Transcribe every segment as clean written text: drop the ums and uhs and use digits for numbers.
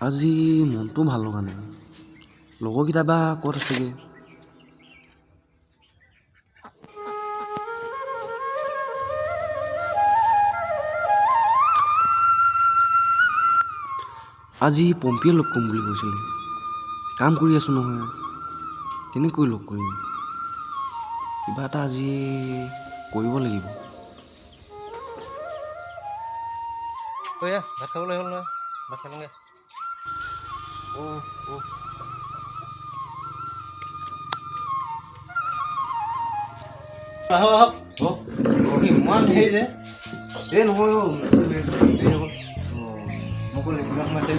আজি মনটো ভাল লগা নাই লগৰকেইটা বা ক'ত আছেগে আজি পম্পীয়ে লগ কৰিম বুলি কৈছিলে কাম কৰি আছোঁ নহয় কেনেকৈ লগ কৰিম কিবা এটা আজি কৰিব লাগিব ঐয়া ভাত খাবলৈ হ'ল নহয় ভাত খালোঁগৈ ইমান হেৰি যে এই নহয় মোকো ৰেগুলাৰ সোমাইছে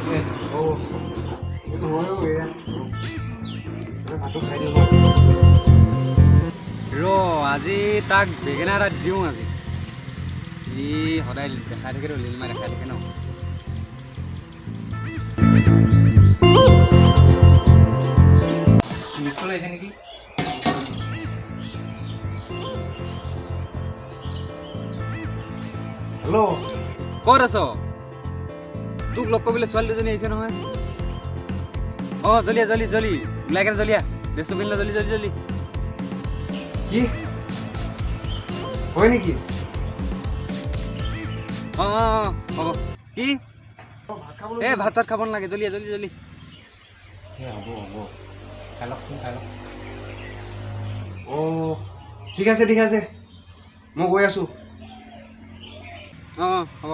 আজি তাক বেঙেনা এটা দিওঁ আজি ই সদায় দেখাই থাকেতো লীলমা দেখাই থাকে ন মিছল আহিছে নেকি হেল্ল' ক'ত আছ তোক লগ কৰিবলৈ ছোৱালী দুজনী আহিছে নহয় অঁ জলিয়া জলি ওলাই কেনে জলিয়া ড্ৰেছটো পিন্ধিলে জলি কি হয় নেকি অঁ হ'ব কি এই ভাত চাত খাব নালাগে জলি হ'ব খাই লওক অঁ ঠিক আছে মই গৈ আছোঁ অঁ হ'ব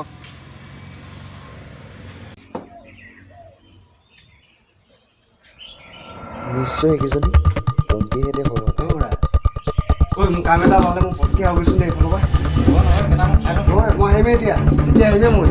নিশ্চয় এইকেইজনী পম্পীহেঁতে হয় ঐ মোৰ কাম এটা ওলালে মই পটকৈ আহি গৈছোঁ দেই এইফালৰ পৰা মই আহিমেই এতিয়া আহিমেই মই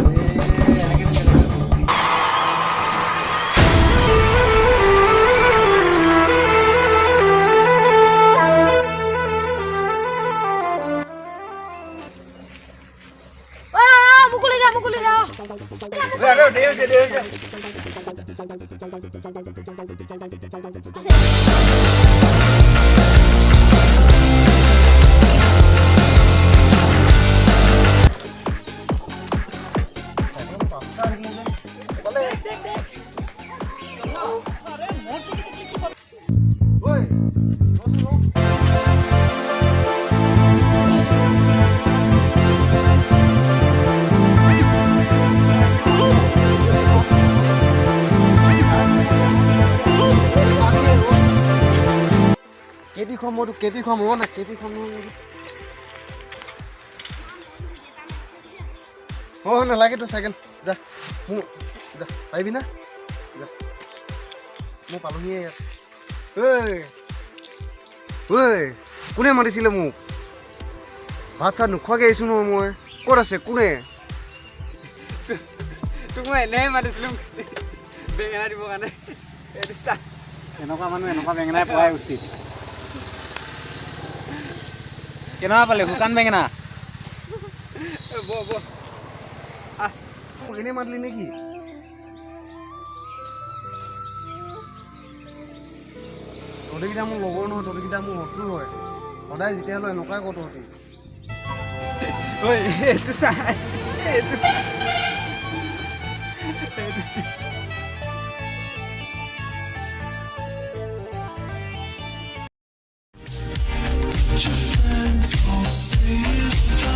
কেপি খুৱাম মই তোক কেপি খুৱাম ৰ না কেপি খুৱাম অঁ নালাগে তোৰ চাইকেল যা মোৰ যা পাৰিবি না যা মই পালোহিয়ে ইয়াত ঐ কোনে মাতিছিলে মোক ভাত চাত নোখোৱাকৈ আহিছোঁ নহয় মই ক'ত আছে কোনে তোক মই এনেই মাতিছিলোঁ বেঙেনা দিবৰ কাৰণে এনেকুৱা মানুহ এনেকুৱা বেঙেনাই পোৱাই উচিত কেনেকুৱা পালে শুকান বেঙেনা মোক এনেই মাতিলি নেকি তহঁতিকেইটা মোৰ লগৰ নহয় তহঁতিকেইটা মোৰ শত্ৰু হয় সদায় যেতিয়া হ'লেও এনেকুৱাই ক তহঁতি ঐ এইটো চাই Your friends all say it